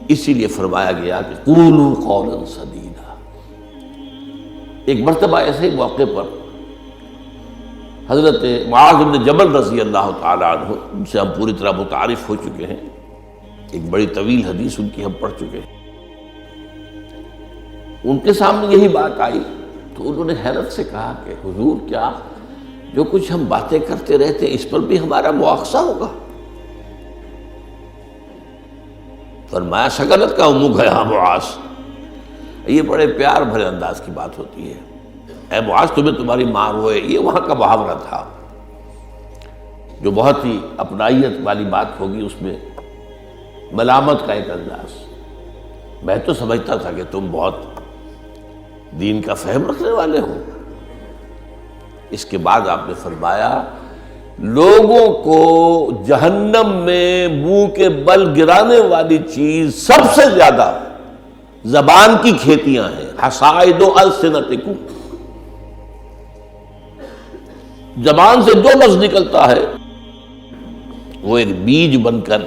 اسی لیے فرمایا گیا کہ قولوا قولا سدیدا۔ ایک مرتبہ ایسے ہی موقع پر حضرت معاذ بن جبل رضی اللہ تعالی عنہ، ان سے ہم پوری طرح متعارف ہو چکے ہیں، ایک بڑی طویل حدیث ان کی ہم پڑھ چکے ہیں، ان کے سامنے یہی بات آئی تو انہوں نے حیرت سے کہا کہ حضور، کیا جو کچھ ہم باتیں کرتے رہتے ہیں اس پر بھی ہمارا مواخذہ ہوگا؟ فرمایا شغلت کا امک ہے معاذ، یہ بڑے پیار بھرے انداز کی بات ہوتی ہے، اے معاذ تمہیں تمہاری ماں روئے، یہ وہاں کا محاورہ تھا جو بہت ہی اپنائیت والی بات ہوگی، اس میں ملامت کا ایک انداز۔ میں تو سمجھتا تھا کہ تم بہت دین کا فہم رکھنے والے ہو۔ اس کے بعد آپ نے فرمایا لوگوں کو جہنم میں منہ کے بل گرانے والی چیز سب سے زیادہ زبان کی کھیتیاں ہیں، حصائد السنتکم، زبان سے جو لفظ نکلتا ہے وہ ایک بیج بن کر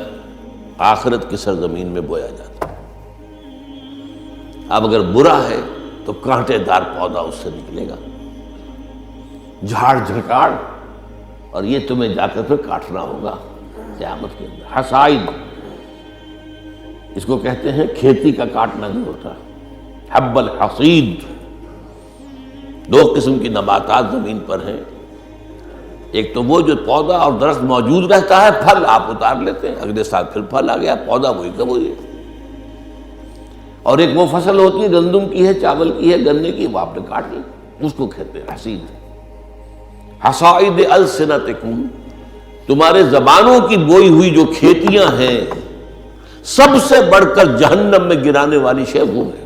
آخرت کی سرزمین میں بویا جاتا ہے۔ اب اگر برا ہے تو کانٹے دار پودا اس سے نکلے گا، جھاڑ جھکاڑ، اور یہ تمہیں جا کر پھر کاٹنا ہوگا قیامت کے اندر۔ حصائد اس کو کہتے ہیں کھیتی کا کاٹنا نہیں ہوتا، حب الحصید۔ دو قسم کی نباتات زمین پر ہیں، ایک تو وہ جو پودا اور درخت موجود رہتا ہے، پھل آپ اتار لیتے ہیں، اگلے سال پھر پھل آ گیا، پودا وہی کا وہی ہے، اور ایک وہ فصل ہوتی ہے گندم کی ہے، چاول کی ہے، گنے کی، وہ آپ نے کاٹ لی، اس کو کہتے ہیں حصید۔ حصائد السنتکم، تمہارے زبانوں کی بوئی ہوئی جو کھیتیاں ہیں، سب سے بڑھ کر جہنم میں گرانے والی شے وہ ہے۔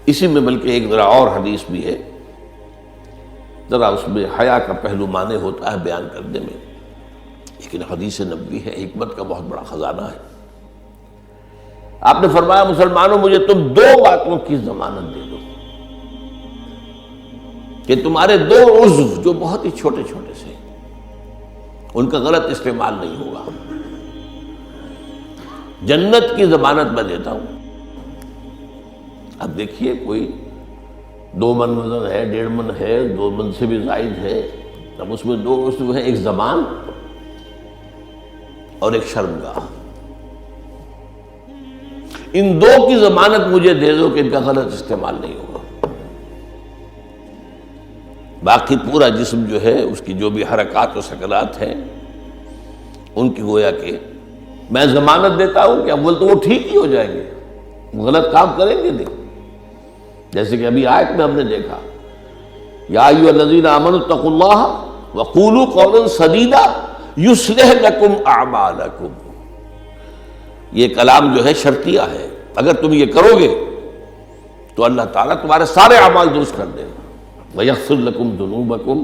اسی میں بلکہ ایک ذرا اور حدیث بھی ہے، ذرا اس میں حیا کا پہلو مانے ہوتا ہے بیان کرنے میں، لیکن حدیث نبوی ہے، حکمت کا بہت بڑا خزانہ ہے۔ آپ نے فرمایا مسلمانوں مجھے تم دو باتوں کی ضمانت دے دو کہ تمہارے دو عضو جو بہت ہی چھوٹے چھوٹے سے، ان کا غلط استعمال نہیں ہوگا، جنت کی ضمانت میں دیتا ہوں۔ اب دیکھیے کوئی 2 من وزن ہے، 1.5 من ہے، 2 من سے بھی زائد ہے، اب اس میں 2 عضو ہیں، ایک زبان اور ایک شرمگاہ، ان 2 کی ضمانت مجھے دے دو کہ ان کا غلط استعمال نہیں ہوگا۔ باقی پورا جسم جو ہے، اس کی جو بھی حرکات و سکنات ہیں، ان کی گویا کہ میں ضمانت دیتا ہوں کہ اول تو وہ ٹھیک ہی ہو جائیں گے، وہ غلط کام کریں گے نہیں۔ جیسے کہ ابھی آیت میں ہم نے دیکھا یا ایھا الذین آمنوا اتقوا اللہ وقولوا قولا سدیدا یصلح لکم اعمالکم، یہ کلام جو ہے شرطیہ ہے، اگر تم یہ کرو گے تو اللہ تعالیٰ تمہارے سارے اعمال درست کر دے گا، وَيَغْفِرْ لَكُمْ ذُنُوبَكُمْ،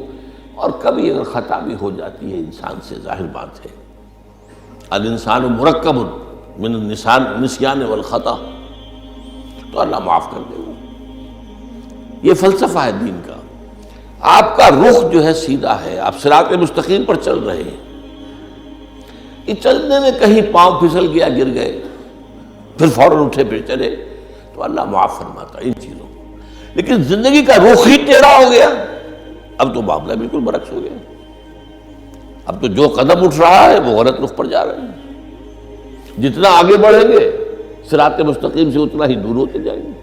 اور کبھی اگر خطا بھی ہو جاتی ہے انسان سے، ظاہر بات ہے الانسان مرکب من النسیان والخطا، تو اللہ معاف کر دے گا۔ یہ فلسفہ ہے دین کا۔ آپ کا رخ جو ہے سیدھا ہے، آپ صراط مستقیم پر چل رہے ہیں، یہ چلنے میں کہیں پاؤں پھسل گیا، گر گئے، پھر فوراً اٹھے پھر چلے تو اللہ معاف فرماتا ہے ان چیزوں کو۔ لیکن زندگی کا رخ ہی ٹیڑھا ہو گیا، اب تو معاملہ بالکل برعکس ہو گیا، اب تو جو قدم اٹھ رہا ہے وہ غلط رخ پر جا رہے ہیں، جتنا آگے بڑھیں گے صراط مستقیم سے اتنا ہی دور ہوتے جائیں گے۔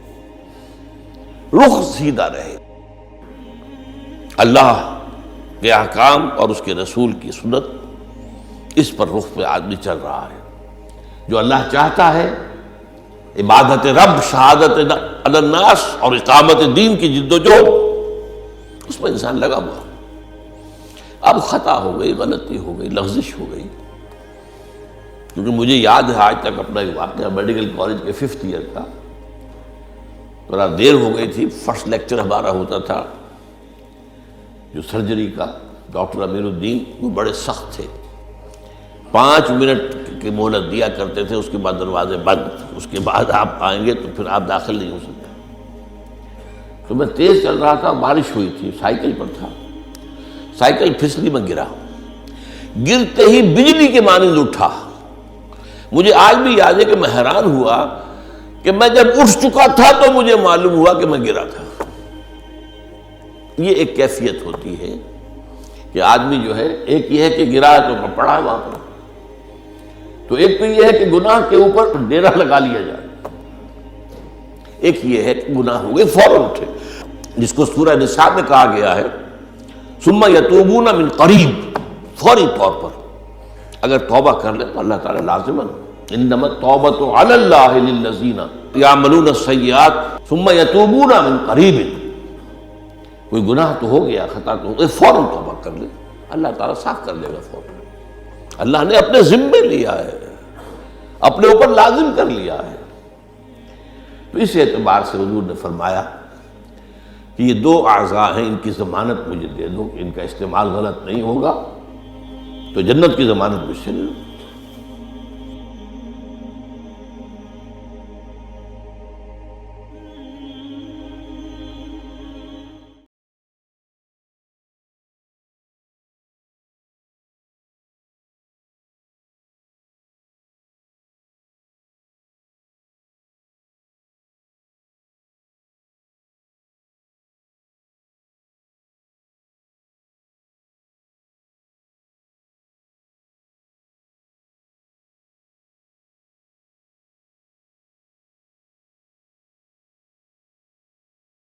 رخ سیدھا رہے، اللہ کے احکام اور اس کے رسول کی سنت، اس پر رخ پہ آدمی چل رہا ہے۔ جو اللہ چاہتا ہے، عبادت رب، شہادت علی الناس اور اقامت دین کی جد و جہد، اس میں انسان لگا ہوا۔ اب خطا ہو گئی، غلطی ہو گئی، لغزش ہو گئی، کیونکہ مجھے یاد ہے آج تک اپنا ایک واقعہ میڈیکل کالج کے 5th ایئر کا، تھوڑا دیر ہو گئی تھی، فرسٹ لیکچر ہمارا ہوتا تھا جو سرجری کا، ڈاکٹر امیر الدین، وہ بڑے سخت تھے، 5 منٹ کی مہلت دیا کرتے تھے، اس کے بعد دروازے بند، اس کے بعد آپ آئیں گے تو پھر آپ داخل نہیں ہو سکتے۔ تو میں تیز چل رہا تھا، بارش ہوئی تھی، سائیکل پر تھا، سائیکل پھسلی میں گرا، گرتے ہی بجلی کے مانند اٹھا مجھے آج بھی یاد ہے کہ میں حیران ہوا کہ میں جب اٹھ چکا تھا تو مجھے معلوم ہوا کہ میں گرا تھا۔ یہ ایک کیفیت ہوتی ہے کہ آدمی جو ہے، ایک یہ ہے کہ گرا ہے تو پڑا ہے وہاں پر، تو ایک تو یہ ہے کہ گناہ کے اوپر ڈیرا لگا لیا جائے، ایک یہ ہے کہ گناہ ہو گئے فوراً اٹھے، جس کو سورہ نساء میں کہا گیا ہے ثم یتوبون من قریب، فوری طور پر اگر توبہ کر لیں تو اللہ تعالیٰ لازماً انما التوبۃ علی اللہ للذین یعملون السیئات ثم یتوبون من قریب، کوئی گناہ تو ہو گیا، خطا تو ہو گئی، فوراً توبہ کر لیں، اللہ تعالیٰ صاف کر دے گا فوراً۔ اللہ نے اپنے ذمے لیا ہے، اپنے اوپر لازم کر لیا ہے۔ تو اس اعتبار سے حضور نے فرمایا کہ یہ دو اعضاء ہیں، ان کی ضمانت مجھے دے دو، ان کا استعمال غلط نہیں ہوگا تو جنت کی ضمانت مجھ سے لے لو۔